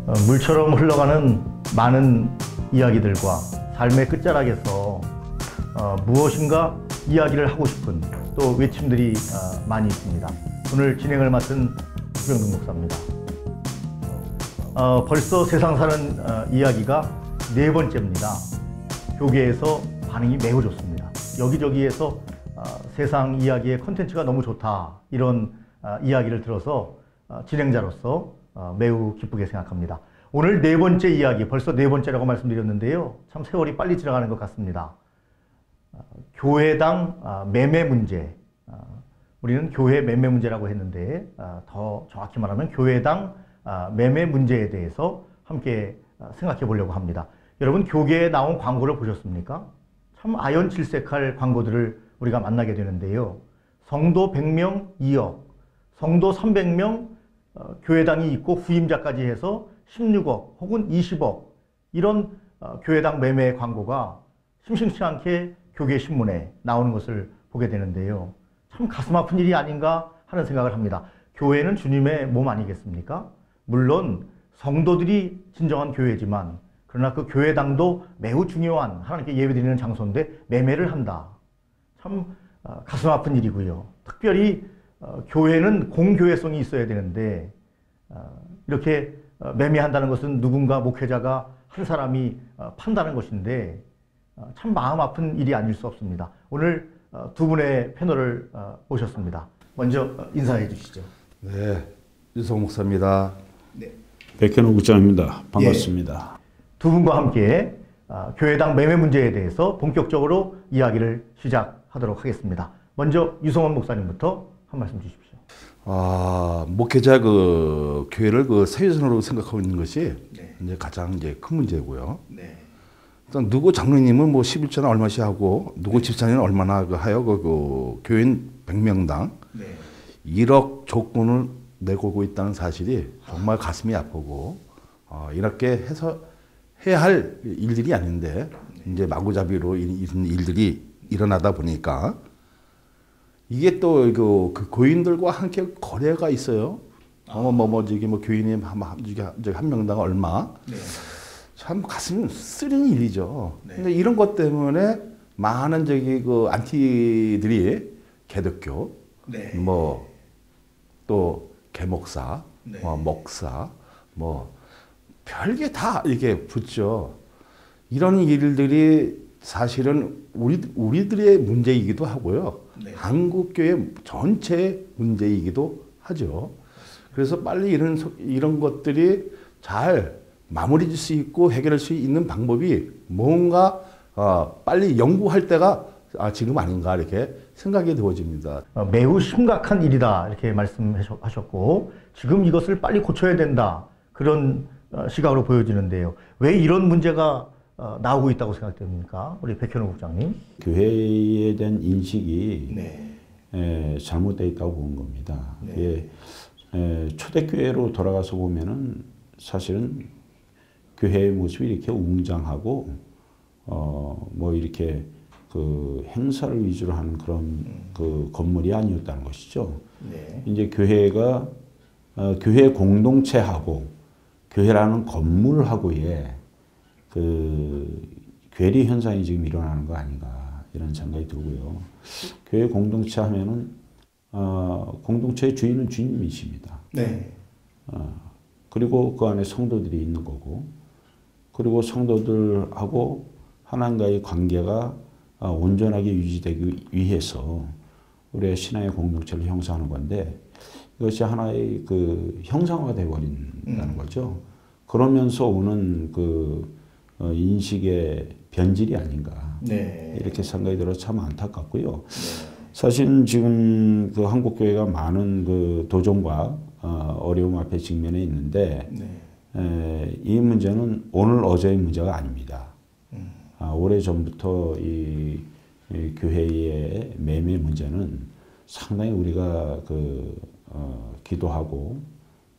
물처럼 흘러가는 많은 이야기들과 삶의 끝자락에서 무엇인가 이야기를 하고 싶은 또 외침들이 많이 있습니다. 오늘 진행을 맡은 수병동 목사입니다. 벌써 세상 사는 이야기가 4번째입니다. 교계에서 반응이 매우 좋습니다. 여기저기에서 세상 이야기의 콘텐츠가 너무 좋다, 이런 이야기를 들어서 진행자로서 매우 기쁘게 생각합니다. 오늘 4번째 이야기, 벌써 4번째라고 말씀드렸는데요. 참 세월이 빨리 지나가는 것 같습니다. 교회당 매매 문제, 우리는 교회 매매 문제라고 했는데 더 정확히 말하면 교회당 매매 문제에 대해서 함께 생각해 보려고 합니다. 여러분, 교계에 나온 광고를 보셨습니까? 참 아연칠색할 광고들을 우리가 만나게 되는데요. 성도 100명 2억, 성도 300명 교회당이 있고 후임자까지 해서 16억 혹은 20억, 이런 교회당 매매 광고가 심심치 않게 교계 신문에 나오는 것을 보게 되는데요. 참 가슴 아픈 일이 아닌가 하는 생각을 합니다. 교회는 주님의 몸 아니겠습니까? 물론 성도들이 진정한 교회지만, 그러나 그 교회당도 매우 중요한 하나님께 예배드리는 장소인데 매매를 한다. 참 가슴 아픈 일이고요. 특별히 교회는 공교회성이 있어야 되는데 이렇게 매매한다는 것은 누군가 목회자가 한 사람이 판다는 것인데 참 마음 아픈 일이 아닐 수 없습니다. 오늘 두 분의 패널을 모셨습니다. 먼저 인사해 주시죠. 네, 유성 목사입니다. 네. 백현우 국장입니다. 반갑습니다. 예, 두 분과 함께 교회당 매매 문제에 대해서 본격적으로 이야기를 시작하도록 하겠습니다. 먼저 유성원 목사님부터 한 말씀 주십시오. 목회자 교회를 세유선으로 생각하고 있는 것이 네. 이제 가장 큰 문제고요. 네. 일단 누구 장로님은 11조나 얼마씩 하고 누구 집사님은 얼마나 하여 교인 100명당 1억 조건을 내걸고 있다는 사실이 정말 가슴이 아프고 이렇게 해서 해야 할 일들이 아닌데 이제 마구잡이로 이런 일들이 일어나다 보니까 이게 또 그 고인들과 함께 거래가 있어요. 교인이 한 명당 얼마. 네. 참 가슴 쓰리는 일이죠. 네. 근데 이런 것 때문에 많은 안티들이 개독교, 네. 또 개목사, 네. 목사, 별게 다 이렇게 붙죠. 이런 일들이 사실은 우리들의 문제이기도 하고요. 네. 한국교회 전체의 문제이기도 하죠. 그래서 빨리 이런 것들이 잘 마무리될 수 있고 해결할 수 있는 방법이 뭔가 빨리 연구할 때가 지금 아닌가 이렇게 생각이 되어집니다. 매우 심각한 일이다 이렇게 말씀하셨고, 지금 이것을 빨리 고쳐야 된다, 그런 시각으로 보여지는데요. 왜 이런 문제가 나오고 있다고 생각됩니까? 우리 백현우 국장님. 교회에 대한 인식이 네. 잘못되어 있다고 본 겁니다. 네. 초대교회로 돌아가서 보면은 사실은 교회의 모습이 이렇게 웅장하고 이렇게 행사를 위주로 하는 그런 건물이 아니었다는 것이죠. 네. 이제 교회가 교회 공동체하고 교회라는 건물하고의 괴리 현상이 지금 일어나는 거 아닌가 이런 생각이 들고요. 교회 공동체 하면은 공동체의 주인은 주님이십니다. 네. 그리고 그 안에 성도들이 있는 거고, 그리고 성도들하고 하나님과의 관계가 온전하게 유지되기 위해서 우리의 신앙의 공동체를 형성하는 건데, 이것이 하나의 형상화가 되어버린다는 거죠. 그러면서 오는 인식의 변질이 아닌가. 네. 이렇게 생각이 들어서 참 안타깝고요. 네. 사실 지금 한국교회가 많은 도전과 어려움 앞에 직면해 있는데, 이 문제는 오늘 어제의 문제가 아닙니다. 오래전부터 이 교회의 매매 문제는 상당히 우리가 기도하고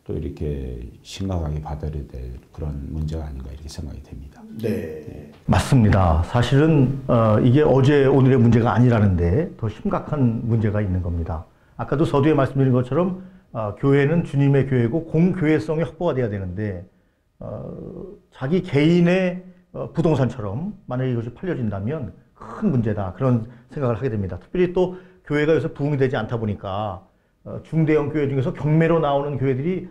또 이렇게 심각하게 받아들여야 될 그런 문제가 아닌가 이렇게 생각이 됩니다. 네. 맞습니다. 사실은 이게 어제 오늘의 문제가 아니라는데 더 심각한 문제가 있는 겁니다. 아까도 서두에 말씀드린 것처럼 교회는 주님의 교회고 공교회성이 확보가 돼야 되는데 자기 개인의 부동산처럼 만약에 이것이 팔려진다면 큰 문제다. 그런 생각을 하게 됩니다. 특별히 또 교회가 요새 부흥이 되지 않다 보니까 중대형 교회 중에서 경매로 나오는 교회들이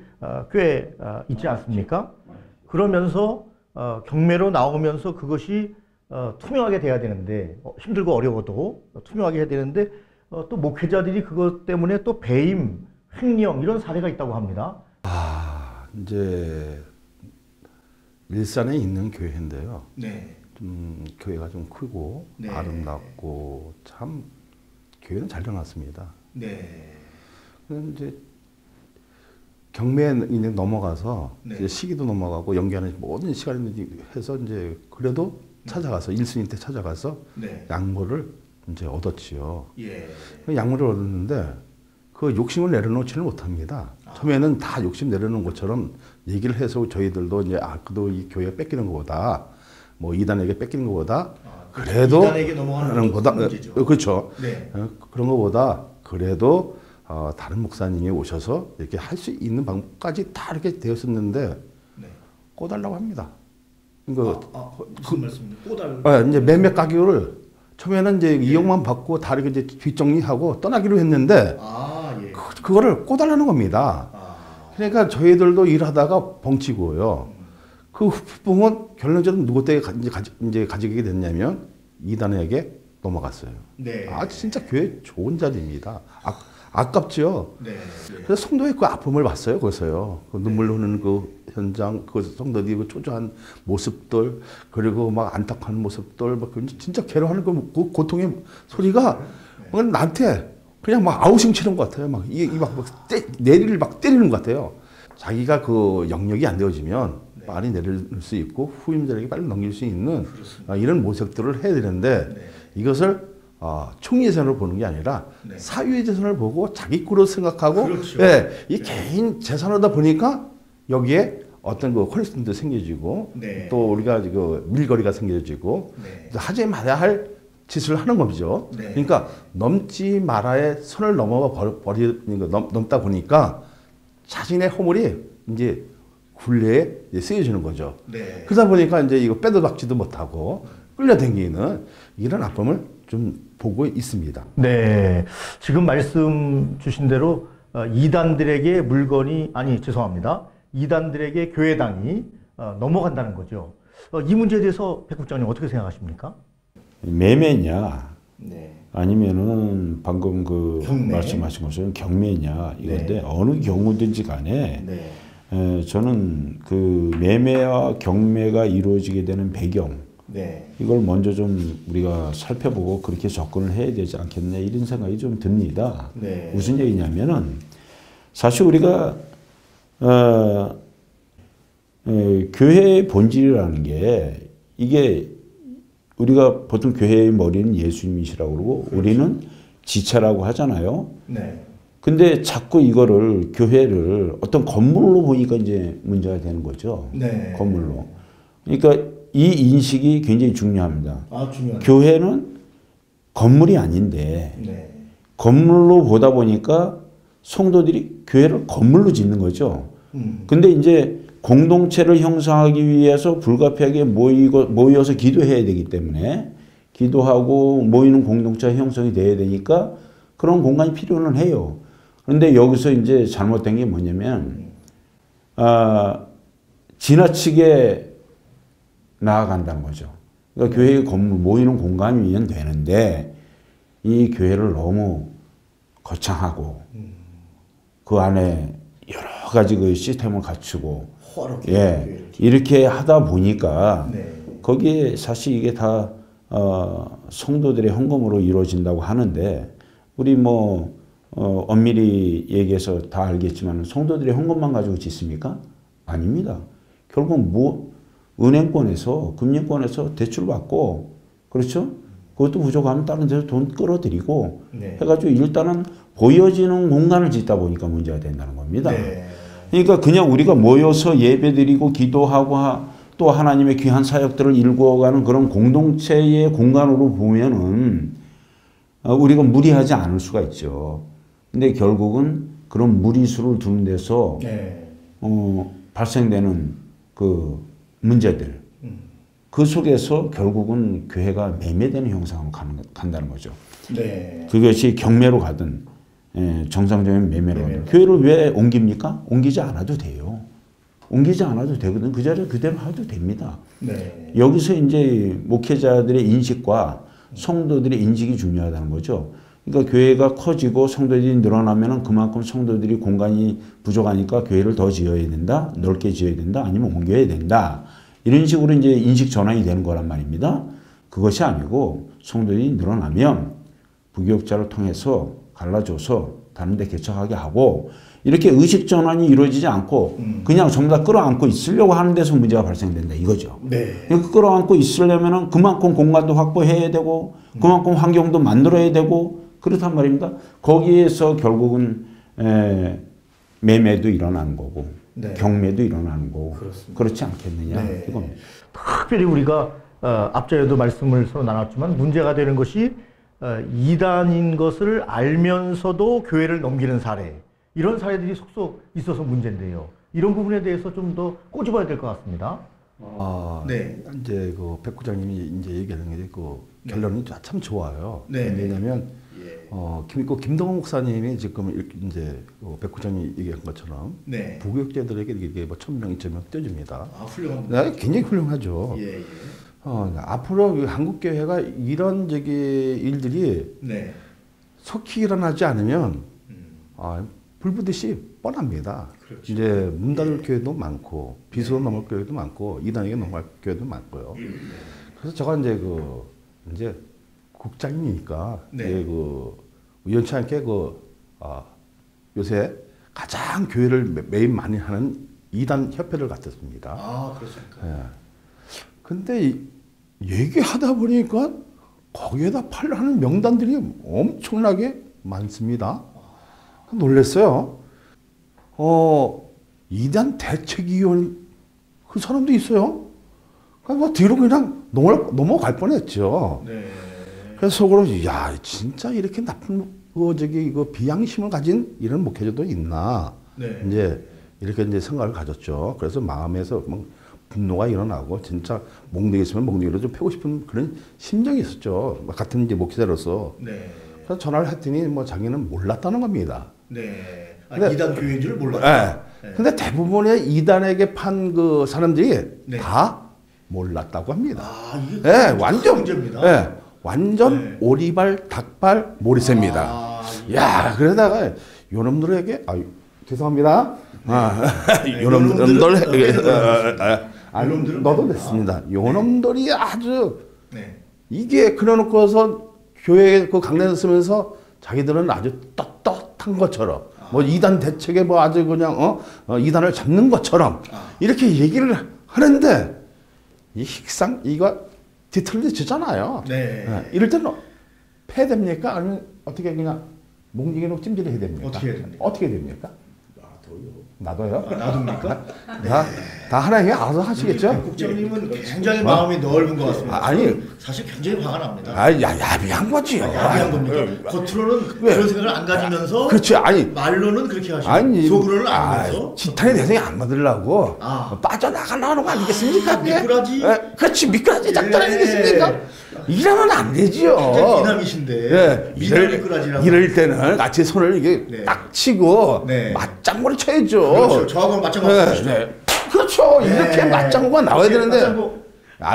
꽤 있지 않습니까? 그러면서 경매로 나오면서 그것이 투명하게 돼야 되는데 힘들고 어려워도 투명하게 해야 되는데 또 목회자들이 그것 때문에 또 배임, 횡령 이런 사례가 있다고 합니다. 이제 일산에 있는 교회인데요. 네. 교회가 좀 크고 네. 아름답고 참 교회는 잘 해놨습니다. 네. 이제 경매에 이제 넘어가서 네. 이제 시기도 넘어가고 연기하는 모든 시간이 해서 이제 그래도 찾아가서 일순위때 찾아가서 네. 양모를 이제 얻었지요. 예. 그 양모를 얻었는데 그 욕심을 내려놓지는 못합니다. 처음에는 다 욕심 내려놓은 것처럼 얘기를 해서 저희들도 이제 그래도 이 교회 뺏기는 것보다 뭐 이단에게 뺏기는 것보다 그래도 이단에게 넘어가는 것보다 문제죠. 그렇죠. 네. 그런 것보다 그래도 다른 목사님이 오셔서 이렇게 할 수 있는 방법까지 다 이렇게 되었었는데 네. 꼬달라고 합니다. 무슨 말씀입니까? 꼬달. 이제 매매 가격을 처음에는 이제 2억만 받고 다 이렇게 이제 뒷정리하고 떠나기로 했는데 예. 그거를 꼬달라는 겁니다. 그러니까 저희들도 일하다가 벙치고요. 그 후봉은 결론적으로 누구 때에 이제 가지게 됐냐면 이단에게 넘어갔어요. 네. 진짜 교회 좋은 자리입니다. 아깝죠. 네. 그래서 성도의 그 아픔을 봤어요. 거기서요. 그 눈물 흐르는 그 현장, 그 성도들이 그 초조한 모습들, 그리고 막 안타까운 모습들, 막 진짜 괴로워하는 그 고통의 소리가 나한테 그냥 막 아우싱 치는 것 같아요. 막 내리를 막 때리는 것 같아요. 자기가 그 영역이 안 되어지면 빨리 내릴 수 있고 후임자에게 빨리 넘길 수 있는 이런 모색들을 해야 되는데 이것을 총리 재산으로 보는 게 아니라 사유의 재산을 보고 자기 거로 생각하고 그렇죠. 이 개인 재산하다 보니까 여기에 어떤 그 퀄리티도 생겨지고 또 우리가 그 밀거리가 생겨지고 하지 말아야 할 짓을 하는 거죠. 그러니까 넘지 말아야 선을 넘다 보니까 자신의 허물이 이제 굴레에 쓰여지는 거죠. 그러다 보니까 이제 이거 빼도 박지도 못하고 끌려다니는 이런 아픔을 좀 보고 있습니다. 네. 지금 말씀 주신 대로 이단들에게 물건이 죄송합니다. 이단들에게 교회당이 넘어간다는 거죠. 이 문제에 대해서 백 국장님 어떻게 생각하십니까? 매매냐 네. 아니면은 방금 그 경매? 말씀하신 것처럼 경매냐 이건데 네. 어느 경우든지 간에 네. 저는 그 매매와 경매가 이루어지게 되는 배경 이걸 먼저 좀 우리가 살펴보고 그렇게 접근을 해야 되지 않겠냐 이런 생각이 좀 듭니다. 무슨 얘기냐면은 사실 우리가 교회의 본질이라는 게 이게 우리가 보통 교회의 머리는 예수님이시라고 그러고 우리는 지체라고 하잖아요. 근데 자꾸 이거를 교회를 어떤 건물로 보니까 이제 문제가 되는 거죠. 건물로. 그러니까 이 인식이 굉장히 중요합니다. 교회는 건물이 아닌데 건물로 보다 보니까 성도들이 교회를 건물로 짓는 거죠. 근데 이제 공동체를 형성하기 위해서 불가피하게 모여서 기도해야 되기 때문에 기도하고 모이는 공동체 형성이 돼야 되니까 그런 공간이 필요는 해요. 그런데 여기서 이제 잘못된 게 뭐냐면 지나치게 나아간다는 거죠. 그러니까 교회의 건물 모이는 공간이면 되는데 이 교회를 너무 거창하고 그 안에 여러 가지 그 시스템을 갖추고 이렇게 하다 보니까 거기에 사실 이게 다 성도들의 헌금으로 이루어진다고 하는데 우리 뭐 엄밀히 얘기해서 다 알겠지만 성도들의 헌금만 가지고 짓습니까? 아닙니다. 결국 은행권에서 금융권에서 대출 받고 그렇죠? 그것도 부족하면 다른 데서 돈 끌어들이고 해가지고 일단은 보여지는 공간을 짓다 보니까 문제가 된다는 겁니다. 그러니까 그냥 우리가 모여서 예배드리고 기도하고 또 하나님의 귀한 사역들을 일구어가는 그런 공동체의 공간으로 보면은 우리가 무리하지 않을 수가 있죠. 근데 결국은 그런 무리수를 두는 데서 발생되는 그 문제들 그 속에서 결국은 교회가 매매되는 형상으로 간다는 거죠. 네. 그것이 경매로 가든 정상적인 매매로 가든 교회를 왜 옮깁니까? 옮기지 않아도 돼요. 옮기지 않아도 되거든. 그 자리에 그대로 해도 됩니다. 네. 여기서 이제 목회자들의 인식과 성도들의 인식이 중요하다는 거죠. 그러니까 교회가 커지고 성도들이 늘어나면 그만큼 성도들이 공간이 부족하니까 교회를 더 지어야 된다, 넓게 지어야 된다, 아니면 옮겨야 된다. 이런 식으로 이제 인식 전환이 되는 거란 말입니다. 그것이 아니고 성도들이 늘어나면 부교육자를 통해서 갈라줘서 다른 데 개척하게 하고 이렇게 의식 전환이 이루어지지 않고 그냥 전부 다 끌어안고 있으려고 하는 데서 문제가 발생된다 이거죠. 네. 그러니까 끌어안고 있으려면 그만큼 공간도 확보해야 되고 그만큼 환경도 만들어야 되고 그렇단 말입니다. 거기에서 결국은 매매도 일어나는 거고 네. 경매도 일어나는 거고 그렇습니다. 그렇지 않겠느냐 네. 이겁니다. 특별히 우리가 앞전에도 말씀을 서로 나눴지만 문제가 되는 것이 이단인 것을 알면서도 교회를 넘기는 사례 이런 사례들이 속속 있어서 문제인데요. 이런 부분에 대해서 좀 더 꼬집어야 될 것 같습니다. 네. 이제 그 백 부장님이 이제 얘기하는 게 그 결론이 참 좋아요. 네. 왜냐하면 김동원 목사님이 지금 이제 백 부장이 얘기한 것처럼 네. 부교육자들에게 이게 뭐 1,000명, 2,000명 떼줍니다. 훌륭합니다. 네, 굉장히 훌륭하죠. 예, 예. 앞으로 한국 교회가 이런 일들이 네. 속히 일어나지 않으면 불부듯이 뻔합니다. 그렇죠. 이제 문 닫을 교회도 많고 비수로 넘을 교회도 많고 이단에게 넘어갈 교회도 많고요. 그래서 제가 이제 국장이니까 우연치 않게 요새 가장 교회를 매입 많이 하는 이단 협회를 갖췄습니다. 그렇습니까? 예. 근데 얘기하다 보니까 거기에다 팔하는 명단들이 엄청나게 많습니다. 놀랐어요. 이단 대책위원 그 사람도 있어요. 그러니까 뒤로 그냥 넘어갈 뻔했죠. 네. 그래서 속으로 야 진짜 이렇게 나쁜 비양심을 가진 이런 목회자도 있나. 네. 이제 이렇게 이제 생각을 가졌죠. 그래서 마음에서 막 분노가 일어나고 진짜 몽둥이 있으면 몽둥이로 좀 패고 싶은 그런 심정이 있었죠. 같은 이제 목회자로서. 네. 그래서 전화를 했더니 뭐 자기는 몰랐다는 겁니다. 네. 근데, 이단 교회인 줄 몰랐다. 네. 근데 대부분의 이단에게 판 그 사람들이 네. 다 몰랐다고 합니다. 이게 네, 완전 문제입니다. 네, 완전 오리발, 닭발, 모리새입니다. 야, 그러다가 요놈들에게 죄송합니다. 요놈들 너도 됐습니다. 요놈들이 아주 이게 그래놓고서 교회 그 강단에 쓰면서 자기들은 아주 떳떳한 것처럼 뭐 이단 대책에 뭐 아주 그냥 이단을 잡는 것처럼 이렇게 얘기를 하는데 이 식상 이거 뒤틀려지잖아요. 네. 이럴 때는 패됩니까? 아니면 어떻게 그냥 몽둥이로 찜질해야 됩니까? 어떻게 해야 됩니까? 어떻게 됩니까? 나도요. 놔둡니까? 다 하나님이 알아서 하시겠죠? 국장님은 굉장히 마음이 넓은 것 같습니다. 아니 사실 굉장히 화가 납니다. 야비한 거지요. 야비한 겁니까? 겉으로는 그런 생각을 안 가지면서 그렇지. 아니 말로는 그렇게 하시고 속으로는 안 하면서 지탄의 대상이 안 받으려고 빠져나가려는 거 아니겠습니까? 미꾸라지? 그렇지 미꾸라지 작전 아니겠습니까? 이러면 안 되지요. 미남이신데 미남 미꾸라지라고 이럴 때는 같이 손을 이게 딱 치고 맞장구를 쳐야죠. 그렇죠. 저하고는 맞장구 그렇죠. 이렇게 맞장구가 나와야 되는데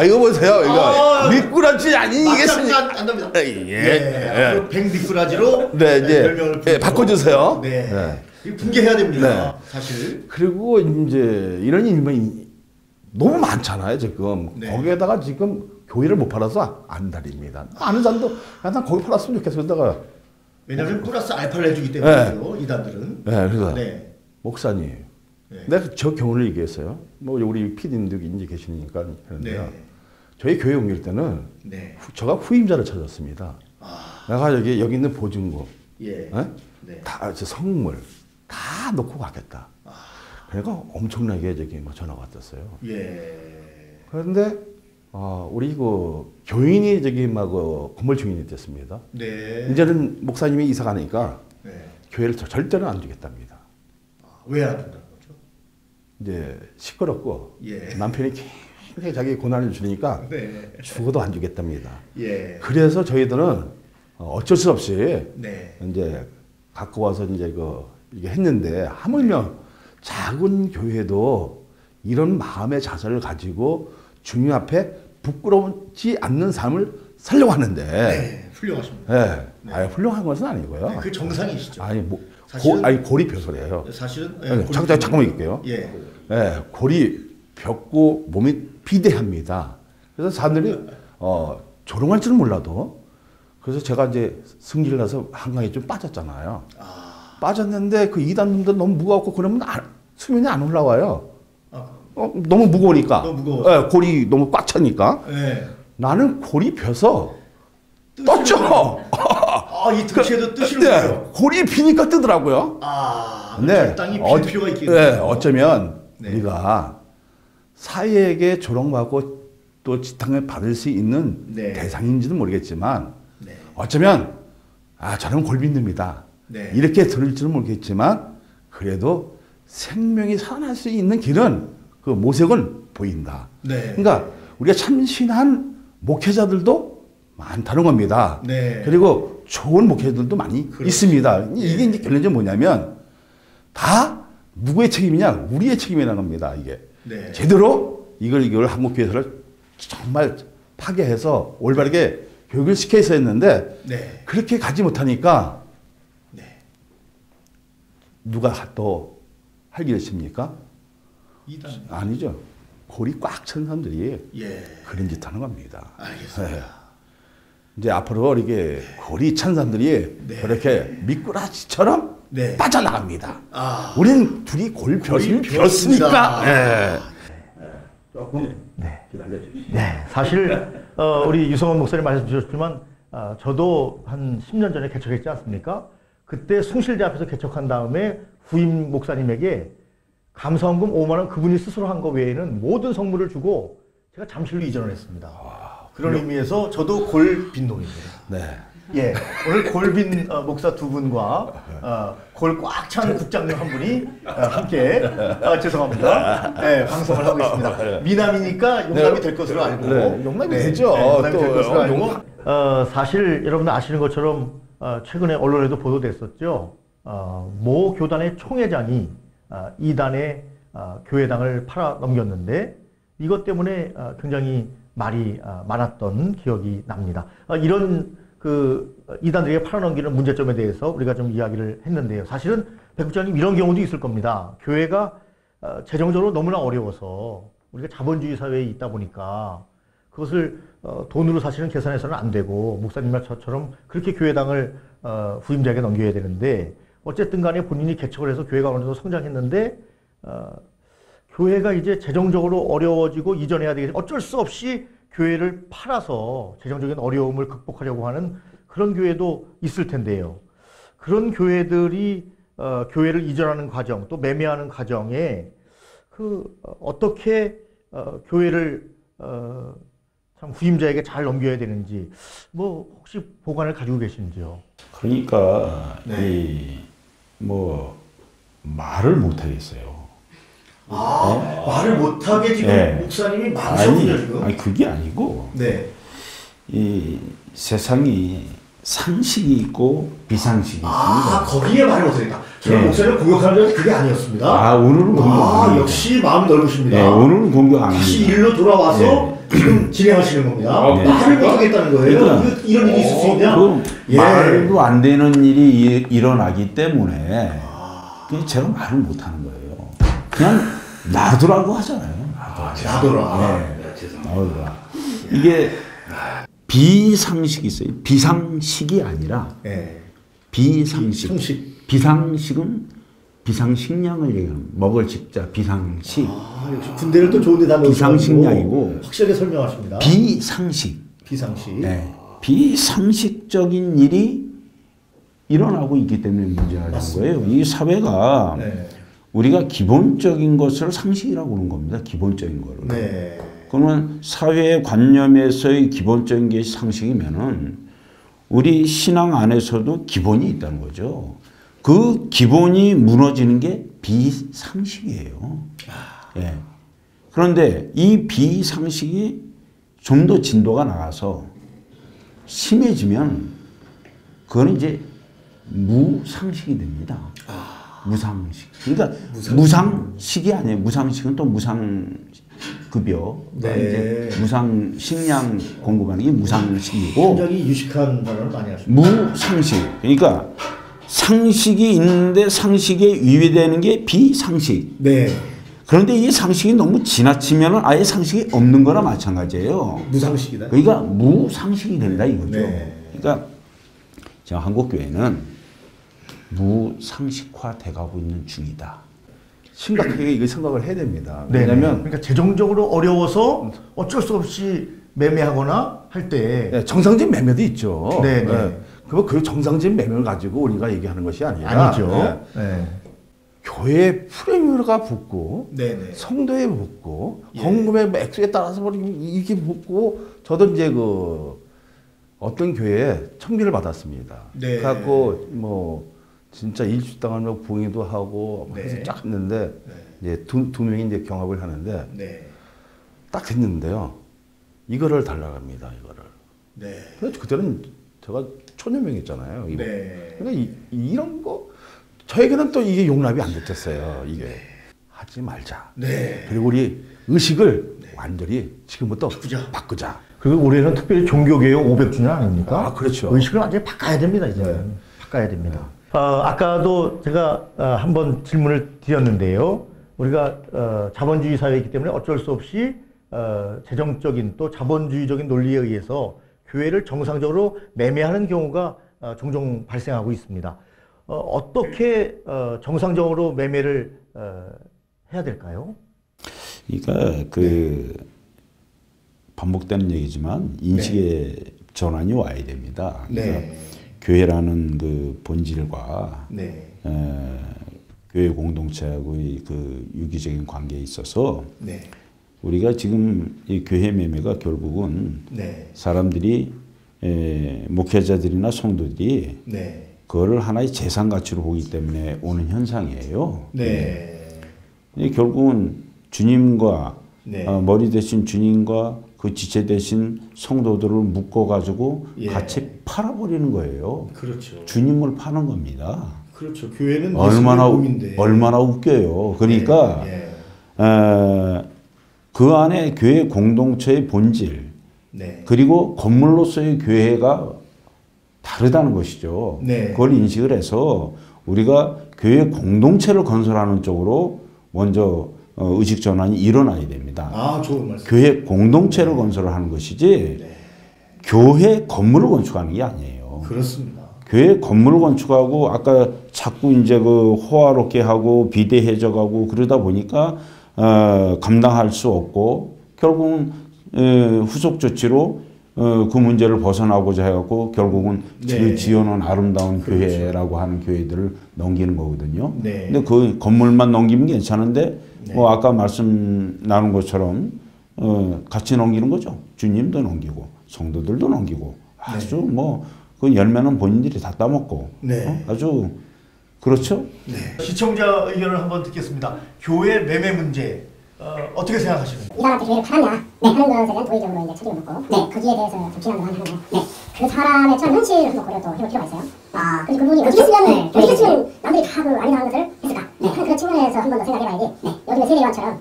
이거 보세요. 이거 미꾸라지 아니겠습니까? 안 됩니다. 예. 백 미꾸라지로 이제 바꿔주세요. 붕괴해야 됩니다. 사실. 그리고 이제 이런 일이 너무 많잖아요. 지금 거기에다가 지금 교회를 못 팔아서 안달입니다. 아는 사람도 난 거기 팔았으면 좋겠어. 그러다가 왜냐하면 플러스 알파를 해주기 때문에요. 이단들은. 그래서 목사님, 내가 저 경우를 얘기했어요. 뭐 우리 PD님도 이제 계시니까 하는데요. 저희 교회 옮길 때는 제가 후임자를 찾았습니다. 내가 여기 있는 보증금, 다 성물 다 놓고 가겠다. 그러니까 엄청나게 뭐 전화가 왔었어요. 그런데 우리 교인이 건물 주인이 됐습니다. 이제는 목사님이 이사 가니까 교회를 절대로 안 주겠답니다. 왜 안 준다는 거죠? 이제 시끄럽고 예. 남편이 굉장히 자기 고난을 주니까 네. 죽어도 안 주겠답니다. 예. 그래서 저희들은 어쩔 수 없이 네. 이제 갖고 와서 이제 이게 했는데 하물며 작은 교회도 이런 마음의 자세를 가지고 주님 앞에 부끄러우지 않는 삶을 살려고 하는데. 네. 훌륭하십니다. 네. 네. 아니, 훌륭한 것은 아니고요. 네, 그 정상이시죠. 아니 사실은- 골이 벼서래요. 사실은 잠깐만 얘기할게요. 예. 네, 골이 벽고 몸이 비대합니다. 그래서 사람들이 조롱할 줄은 몰라도 그래서 제가 이제 승질 나서 한강에 좀 빠졌잖아요. 빠졌는데 그 이단놈들 너무 무거웠고 그러면 수면이 안 올라와요. 너무 무거우니까. 너무 무거워서. 네, 골이 너무 꽉 차니까. 네. 나는 골이 벼서 떴죠. 이 등치에도 뜨시는군요. 네, 골이 비니까 뜨더라고요. 네. 땅이 빌 필요가 있겠네요. 네, 어쩌면 네. 우리가 사회에게 조롱받고 또 지탕을 받을 수 있는 네. 대상인지는 모르겠지만 네. 어쩌면 저는 골빈입니다. 네. 이렇게 들을지는 모르겠지만 그래도 생명이 살아날 수 있는 길은 그 모색은 보인다. 네. 그러니까 우리가 참신한 목회자들도 많다는 겁니다. 네. 그리고 좋은 목회자들도 많이 그렇죠. 있습니다. 이게 이제 결론적으로 뭐냐면 다 누구의 책임이냐? 우리의 책임이라는 겁니다. 이게 네. 제대로 이걸 한국교회를 정말 파괴해서 올바르게 교육을 시켜야 했는데 네. 그렇게 가지 못하니까 네. 누가 또 할 일이 있습니까? 이단. 아니죠. 골이 꽉 찬 사람들이 예. 그런 짓 하는 겁니다. 알겠습니다. 네. 이제 앞으로 이렇게 골이 찬 사람들이 네. 그렇게 미꾸라지처럼 네. 빠져나갑니다. 우리는 둘이 골 폈으니까. 네. 조금 기다려주시죠. 네, 사실 우리 유성원 목사님 말씀 주셨지만 저도 한 10년 전에 개척했지 않습니까? 그때 숭실대 앞에서 개척한 다음에 후임 목사님에게 감사원금 5만 원 그분이 스스로 한 거 외에는 모든 성물을 주고 제가 잠실로 이전을 했습니다. 그런 의미에서 저도 골빈놈입니다. 네. 예, 오늘 골빈 목사 두 분과 골 꽉 찬 국장님 한 분이 함께 죄송합니다. 네, 방송을 하고 있습니다. 미남이니까 용납이 될 것으로 알고 네, 용납이 되죠. 용납이 될 또 것으로 알고 사실 여러분들 아시는 것처럼 최근에 언론에도 보도됐었죠. 모 교단의 총회장이 이단의 교회당을 팔아 넘겼는데 이것 때문에 굉장히 말이 많았던 기억이 납니다. 이런 이단들에게 팔아넘기는 문제점에 대해서 우리가 좀 이야기를 했는데요. 사실은 백 국장님 이런 경우도 있을 겁니다. 교회가 재정적으로 너무나 어려워서 우리가 자본주의 사회에 있다 보니까 그것을 돈으로 사실은 계산해서는 안 되고 목사님 말처럼 그렇게 교회당을 후임자에게 넘겨야 되는데 어쨌든 간에 본인이 개척을 해서 교회가 어느 정도 성장했는데 교회가 이제 재정적으로 어려워지고 이전해야 되겠지 어쩔 수 없이 교회를 팔아서 재정적인 어려움을 극복하려고 하는 그런 교회도 있을 텐데요. 그런 교회들이 교회를 이전하는 과정 또 매매하는 과정에 어떻게 교회를 참 후임자에게 잘 넘겨야 되는지 혹시 보관을 가지고 계신지요? 그러니까 네. 말을 못 하겠어요. 말을 못하게 지금 네. 목사님이 많으셨군요, 지금. 아니 그게 아니고 네. 이 세상이 상식이 있고 비상식이 있습니다. 거기에 말을 못하겠다. 저는 네. 목사님을 공격하는 줄 그게 아니었습니다. 오늘은 공격 안 합니다. 역시 마음이 넓으십니다. 네, 오늘은 공격 안 다시 합니다. 일로 돌아와서 지금 진행하시는 겁니다. 네. 말을 못하겠다는 거예요. 그러니까, 이런 일이 있을 수 있냐? 말도 안 되는 일이 일어나기 때문에 그냥 제가 말을 못 하는 거예요. 그냥 놔두라고 하잖아요. 나더라. 네. 놔두라. 이게 비상식이 있어요. 비상식이 아니라 비상식. 비상식은 비상식량을 얘기하는 먹을 집자 비상식. 역시 군대를 또 좋은 데다 비상식량이고 확실하게 설명하십니다. 비상식. 네. 비상식적인 일이 일어나고 있기 때문에 문제가 되는 거예요. 이 사회가 우리가 기본적인 것을 상식이라고 하는 겁니다. 기본적인 거를. 네. 그러면 사회 관념에서의 기본적인 게 상식이면은 우리 신앙 안에서도 기본이 있다는 거죠. 그 기본이 무너지는 게 비상식이에요. 예. 그런데 이 비상식이 좀 더 진도가 나가서 심해지면 그거는 이제 무상식이 됩니다. 무상식. 그러니까 무상식이 아니에요. 무상식은 또 무상급여. 네. 이제 무상 식량 공급하는 게 무상식이고. 굉장히 유식한 단어를 많이 하십니다. 무상식. 그러니까 상식이 있는데 상식에 위배되는 게 비상식. 네. 그런데 이 상식이 너무 지나치면 아예 상식이 없는 거나 마찬가지예요. 무상식이다. 그러니까 무상식이 된다 이거죠. 네. 그러니까 지금 한국교회는 무상식화 돼가고 있는 중이다. 심각하게 이거 생각을 해야 됩니다. 네. 왜냐하면 그러니까 재정적으로 어려워서 어쩔 수 없이 매매하거나 할 때 네, 정상적인 매매도 있죠. 네, 네. 그 정상적인 매매를 가지고 우리가 얘기하는 것이 아니라 아니죠. 네. 네. 교회 프레미어가 붙고 네, 네. 성도에 붙고 예. 헌금의 액수에 따라서 뭐 이게 붙고 저도 이제 그 어떤 교회에 청비를 받았습니다. 네. 그래갖고 뭐 진짜 일주당하면 부응회도 하고 네. 해서 쫙 했는데 네. 이제 두 명이 이제 경합을 하는데 네. 딱 됐는데요. 이거를 달라고 합니다. 이거를. 네. 그래서 그때는 제가 초년명했잖아요. 이거. 네. 그러니까 이런 거 저에게는 또 이게 용납이 안 됐었어요. 이게 하지 말자. 네. 그리고 우리 의식을 완전히 지금부터 바꾸자. 그리고 올해는 특별히 종교개혁 500주년 아닙니까? 아, 그렇죠. 의식을 완전히 바꿔야 됩니다, 이제. 바꿔야 됩니다. 아까도 제가 한번 질문을 드렸는데요. 우리가 자본주의 사회이기 때문에 어쩔 수 없이 재정적인 또 자본주의적인 논리에 의해서 교회를 정상적으로 매매하는 경우가 종종 발생하고 있습니다. 어떻게 정상적으로 매매를 해야 될까요? 그러니까 그 반복되는 얘기지만 인식의 전환이 와야 됩니다. 그러니까 교회라는 그 본질과 교회 공동체하고의 그 유기적인 관계에 있어서 우리가 지금 이 교회 매매가 결국은 사람들이 목회자들이나 성도들이 그거를 하나의 재산 가치로 보기 때문에 오는 현상이에요. 결국은 주님과 머리 대신 주님과 그 지체 대신 성도들을 묶어가지고 같이 팔아버리는 거예요. 그렇죠. 주님을 파는 겁니다. 그렇죠. 교회는 얼마나 웃겨요. 그러니까 그 안에 교회 공동체의 본질 그리고 건물로서의 교회가 다르다는 것이죠. 그걸 인식을 해서 우리가 교회 공동체를 건설하는 쪽으로 먼저 의식 전환이 일어나야 됩니다. 아, 좋은 말씀. 교회 공동체를 건설을 하는 것이지 교회 건물을 건축하는 게 아니에요. 그렇습니다. 교회 건물을 건축하고 아까 자꾸 이제 그 호화롭게 하고 비대해져가고 그러다 보니까 감당할 수 없고 결국은 후속 조치로 그 문제를 벗어나고자 해갖고 결국은 그 지어놓은 아름다운 교회라고 하는 교회들을 넘기는 거거든요. 근데 그 건물만 넘기면 괜찮은데 아까 말씀 나눈 것처럼 같이 넘기는 거죠. 주님도 넘기고 성도들도 넘기고 아주 뭐 그 열매는 본인들이 다 따먹고 아주 그렇죠. 시청자 의견을 한번 듣겠습니다. 교회 매매 문제 어떻게 생각하십니까? 이 사람한테 교회를 팔았냐? 하는 것에 대한 도의적으로 이제 책임을 묻고 거기에 대해서 좀 비난을 많이 하는데 그 사람의 처한 현실을 한번 고려 또 해볼 필요가 있어요. 그래서 그분이 어떻게 했으면 남들이 다 그 아니라는 것을 했을까? 하는 그런 측면에서 한 번 더 생각해봐야지. 요즘에 세례요한처럼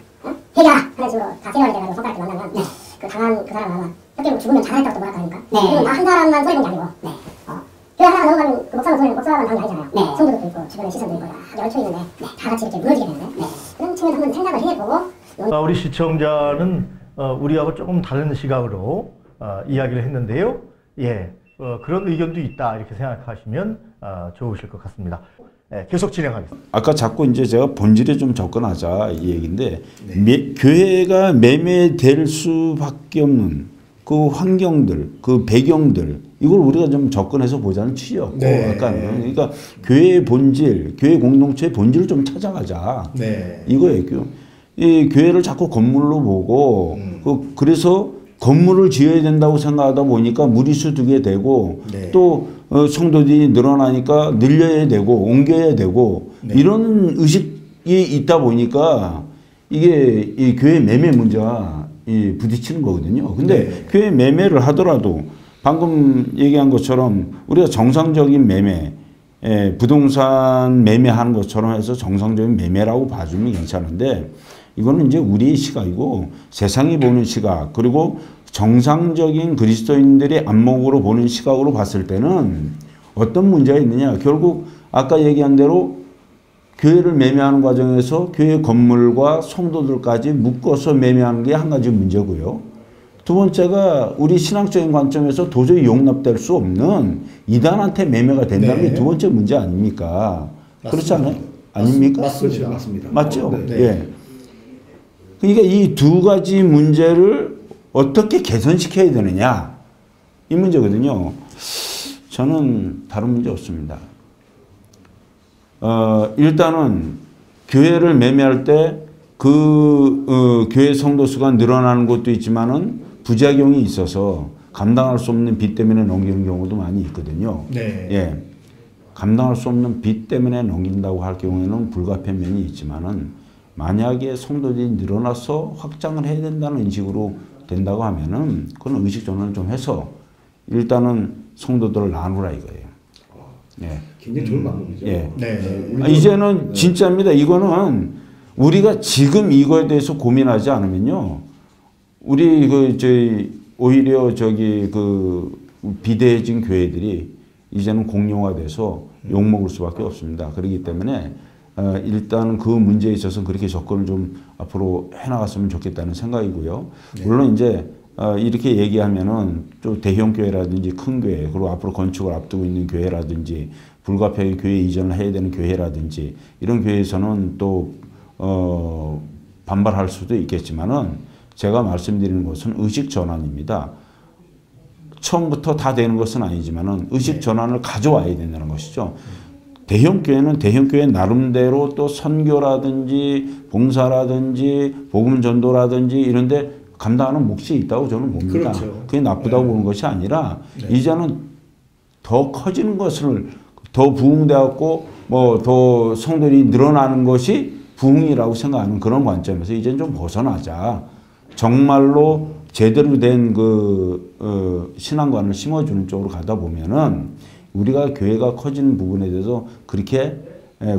회개하라 하는 식으로 다 세례요한이 돼가지고 손가락을 만나면 그 당한 그 사람 아마 그때 죽으면 잘했다고 또 뭐랄까 하니까 그리고 나 한 사람만 소리 본게 아니고 교회 하나가 넘어가면 그 목사만 당한 게 아니잖아요. 성도들도 있고 주변에 시선도 있고 여러 쳐 있는데 다 같이 이렇게 무너지게 되는데 그런 측면에서 한번 생각을 해보고 우리 시청자는 우리하고 조금 다른 시각으로 이야기를 했는데요. 그런 의견도 있다 이렇게 생각하시면 좋으실 것 같습니다. 계속 진행하겠습니다. 아까 자꾸 이제 제가 본질에 좀 접근하자 이 얘기인데 교회가 매매될 수밖에 없는 그 환경들, 그 배경들 이걸 우리가 좀 접근해서 보자는 취지였고 아까는 그러니까 교회의 본질, 교회 공동체의 본질을 좀 찾아가자 이거예요. 이 교회를 자꾸 건물로 보고 그래서 건물을 지어야 된다고 생각하다 보니까 무리수 두게 되고 또 성도들이 늘어나니까 늘려야 되고 옮겨야 되고 이런 의식 있다 보니까 이게 이 교회 매매 문제가 부딪히는 거거든요. 근데 교회 매매를 하더라도 방금 얘기한 것처럼 우리가 정상적인 매매, 부동산 매매하는 것처럼 해서 정상적인 매매라고 봐주면 괜찮은데 이거는 이제 우리의 시각이고 세상이 보는 시각 그리고 정상적인 그리스도인들의 안목으로 보는 시각으로 봤을 때는 어떤 문제가 있느냐. 결국 아까 얘기한 대로 교회를 매매하는 과정에서 교회 건물과 성도들까지 묶어서 매매하는 게 한 가지 문제고요. 두 번째가 우리 신앙적인 관점에서 도저히 용납될 수 없는 이단한테 매매가 된다는 게 두 번째 문제 아닙니까? 맞습니다. 그렇지 않아요? 아닙니까? 맞습니다. 맞습니다. 맞죠? 예. 그러니까 이 두 가지 문제를 어떻게 개선시켜야 되느냐 이 문제거든요. 저는 다른 문제 없습니다. 일단은 교회를 매매할 때 교회 성도 수가 늘어나는 것도 있지만은 부작용이 있어서 감당할 수 없는 빚 때문에 넘기는 경우도 많이 있거든요. 네. 예. 감당할 수 없는 빚 때문에 넘긴다고 할 경우에는 불가피한 면이 있지만은 만약에 성도들이 늘어나서 확장을 해야 된다는 식으로 된다고 하면은 그건 의식 전환을 좀 해서 일단은 성도들을 나누라 이거예요. 예. 굉장히 좋은 방법이죠. 예. 네. 이제는 진짜입니다. 이거는 우리가 지금 이거에 대해서 고민하지 않으면요. 우리 오히려 비대해진 교회들이 이제는 공용화돼서 욕먹을 수밖에 없습니다. 그렇기 때문에 일단 그 문제에 있어서 그렇게 접근을 좀 앞으로 해나갔으면 좋겠다는 생각이고요. 네. 물론 이제 이렇게 얘기하면은 또 대형 교회라든지 큰 교회 그리고 앞으로 건축을 앞두고 있는 교회라든지 불가피하게 교회 이전을 해야 되는 교회라든지 이런 교회에서는 또 반발할 수도 있겠지만은 제가 말씀드리는 것은 의식 전환입니다. 처음부터 다 되는 것은 아니지만은 의식 전환을 가져와야 된다는 것이죠. 대형 교회는 대형 교회 나름대로 또 선교라든지 봉사라든지 복음 전도라든지 이런데 감당하는 몫이 있다고 저는 봅니다. 그렇죠. 그게 나쁘다고 보는 것이 아니라 이제는 더 커지는 것을 더 부흥되었고 뭐 더 성도들이 늘어나는 것이 부흥이라고 생각하는 그런 관점에서 이제는 좀 벗어나자. 정말로 제대로 된 신앙관을 심어주는 쪽으로 가다 보면은 우리가 교회가 커지는 부분에 대해서 그렇게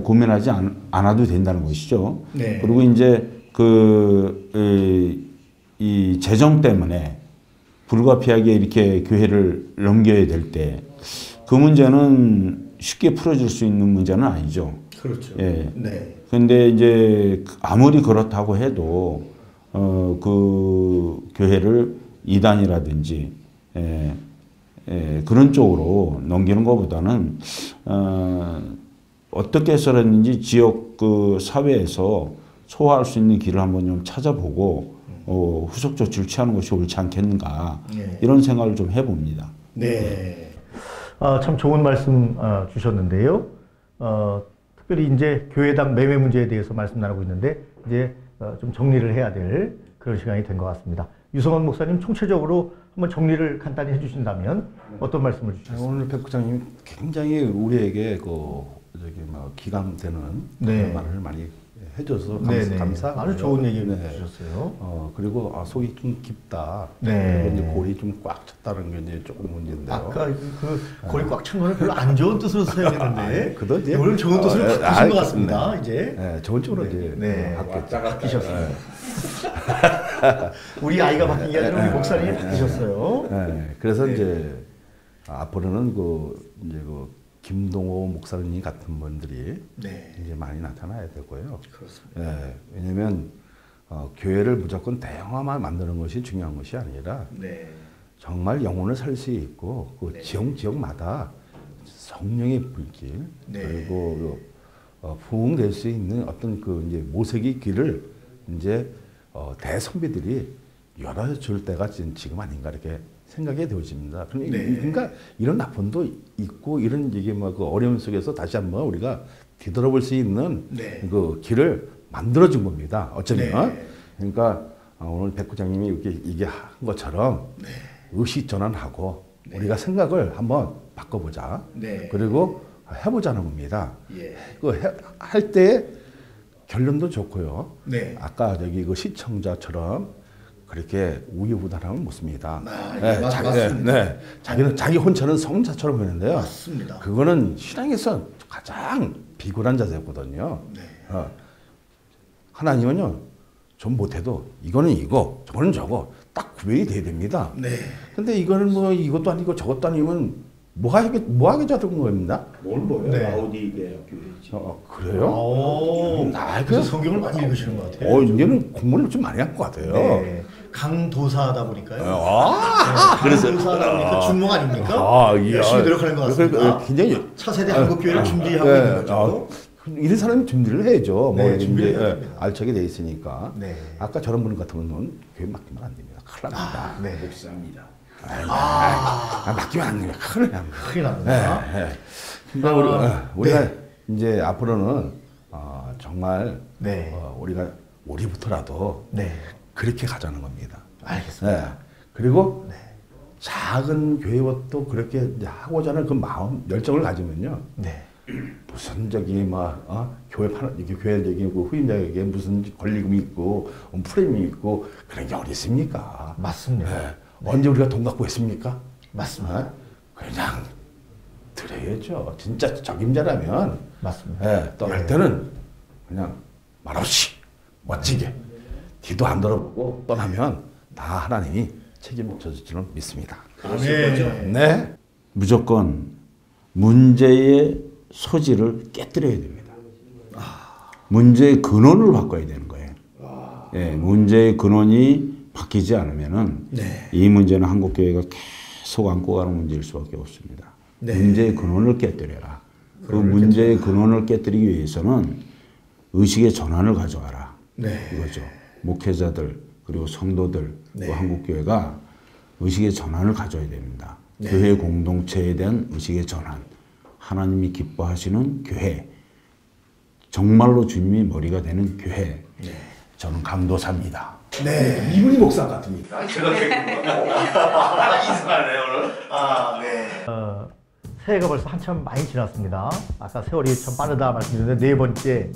고민하지 않아도 된다는 것이죠. 네. 그리고 이제 이 재정 때문에 불가피하게 이렇게 교회를 넘겨야 될 때 그 문제는 쉽게 풀어질 수 있는 문제는 아니죠. 그렇죠. 예. 네. 근데 이제 아무리 그렇다고 해도 그 교회를 이단이라든지 그런 쪽으로 넘기는 것보다는 어떻게 해서라든지 지역 사회에서 소화할 수 있는 길을 한번 좀 찾아보고 후속 조치를 취하는 것이 옳지 않겠는가 이런 생각을 좀 해봅니다. 네. 참 좋은 말씀 주셨는데요. 특별히 이제 교회당 매매 문제에 대해서 말씀 나누고 있는데 이제 좀 정리를 해야 될 그런 시간이 된 것 같습니다. 유성원 목사님 총체적으로 한번 정리를 간단히 해주신다면 어떤 말씀을 주시겠습니까? 오늘 백 부장님 굉장히 우리에게 기감되는 말을 많이 해줘서 감사하고요. 아주 좋은 얘기 주셨어요. 그리고 속이 좀 깊다. 네. 그리고 이제 골이 좀 꽉 찼다는 게 이제 조금 문제인데요. 아까 골이 꽉 찬 거는 별로 안 좋은 뜻으로 사용했는데 그건 오늘 좋은 뜻으로 바꾸신 것 같습니다. 이제 좋은 쪽으로 이제 바뀌셨어요. 우리 아이가 바뀐 게 아니라 우리 목사님이 바뀌셨어요. 그래서 이제 앞으로는 김동호 목사님 같은 분들이 이제 많이 나타나야 되고요. 그렇습니다. 왜냐하면 교회를 무조건 대형화만 만드는 것이 중요한 것이 아니라 정말 영혼을 살 수 있고 지역마다 성령의 불길 그리고 부흥될 수 있는 어떤 이제 모색의 길을 이제 대선비들이 열어줄 때가 지금 아닌가 이렇게 생각이 되어집니다. 그러니까 이런 나쁨도 있고 이런 어려움 속에서 다시 한번 우리가 뒤돌아볼 수 있는 그 길을 만들어준 겁니다. 어쩌면 그러니까 오늘 백 부장님이 이렇게 얘기한 것처럼 의식 전환하고 우리가 생각을 한번 바꿔보자. 그리고 해보자는 겁니다. 할 때 결론도 좋고요. 네. 아까 저기 그 시청자처럼 그렇게 우유부단함은 못 씁니다. 네, 맞습니다. 네. 자기는 자기 혼처는 성자처럼 보이는데요. 맞습니다. 그거는 신앙에서 가장 비굴한 자세거든요. 네. 하나님은요, 좀 못해도 이거는 이거, 저거는 저거 딱 구별이 돼야 됩니다. 네. 근데 이거는 뭐 이것도 아니고 저것도 아니면 뭐하게 잡은 겁니다. 뭘 보여? 네. 라우디 교회지. 그래요? 오, 그래서 성경을 많이 읽으시는 것 같아요. 이제는 공부를 좀 많이 한 것 같아요. 네. 강도사하다 보니까요. 그래서 강도사하다 보니까 준목 아닙니까? 열심히 노력하는 것 같습니다. 굉장히 차세대 한국교회를 준비하고 있는 거죠. 이런 사람이 준비를 해야죠. 네, 뭐 준비를 이제 해야 됩니다. 알차게 돼 있으니까. 네. 아까 저런 분 같은 경우는 교회 맡기면 안 됩니다. 큰일 납니다. 네. 목사입니다. 맡기면 안 됩니다. 큰일 납니다. 큰일 납니다. 그러니까 우리가 이제 앞으로는 정말 네. 우리부터라도 네. 그렇게 가자는 겁니다. 알겠습니다. 그리고 작은 교회도 그렇게 이제 하고자 하는 그 마음, 열정을 가지면요. 네. 무슨 저기 교회 저기 그 후임자에게 무슨 권리금이 있고 프레임이 있고 그런 게 어디 있습니까? 맞습니다. 언제 우리가 돈 갖고 했습니까? 맞습니다. 그냥 드려야죠. 진짜 적임자라면 맞습니다. 떠날 때는 그냥 말없이 멋지게 뒤도 안 돌아보고 떠나면 다 하나님이 책임을 져줄 줄은 믿습니다. 네. 무조건 문제의 소지를 깨뜨려야 됩니다. 문제의 근원을 바꿔야 되는 거예요. 예, 문제의 근원이 바뀌지 않으면은 이 문제는 한국교회가 계속 안고 가는 문제일 수밖에 없습니다. 문제의 근원을 깨뜨려라. 그 문제의 근원을 깨뜨리기 위해서는 의식의 전환을 가져와라. 이거죠. 목회자들 그리고 성도들 또 한국교회가 의식의 전환을 가져야 됩니다. 교회 공동체에 대한 의식의 전환. 하나님이 기뻐하시는 교회. 정말로 주님이 머리가 되는 교회. 저는 강도사입니다. 네. 이분이 목사 같습니까? 이상하네요, 오늘. 네. 새해가 벌써 한참 많이 지났습니다. 아까 세월이 참 빠르다 말씀드렸는데 네 번째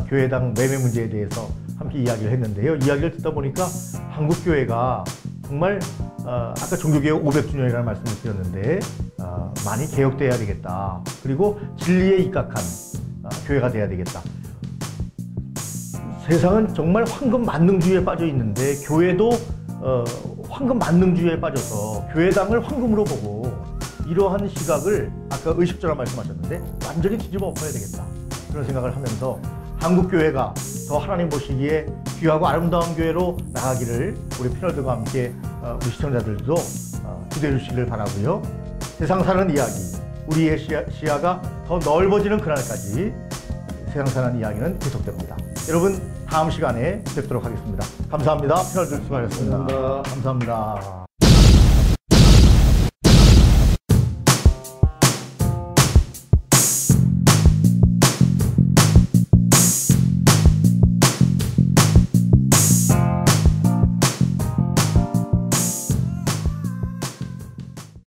교회당 매매 문제에 대해서 함께 이야기를 했는데요. 이야기를 듣다 보니까 한국교회가 정말 아까 종교개혁 500주년이라는 말씀을 드렸는데 많이 개혁돼야 되겠다. 그리고 진리에 입각한 교회가 돼야 되겠다. 세상은 정말 황금 만능주의에 빠져 있는데 교회도 황금 만능주의에 빠져서 교회당을 황금으로 보고 이러한 시각을 아까 의식주라 말씀하셨는데 완전히 뒤집어 엎어야 되겠다. 그런 생각을 하면서 한국교회가 더 하나님 보시기에 귀하고 아름다운 교회로 나가기를 우리 패널들과 함께 우리 시청자들도 기대해 주시길 바라고요. 세상 사는 이야기, 우리의 시야가 더 넓어지는 그날까지 세상 사는 이야기는 계속됩니다. 여러분 다음 시간에 뵙도록 하겠습니다. 감사합니다. 패널들 수고하셨습니다. 감사합니다.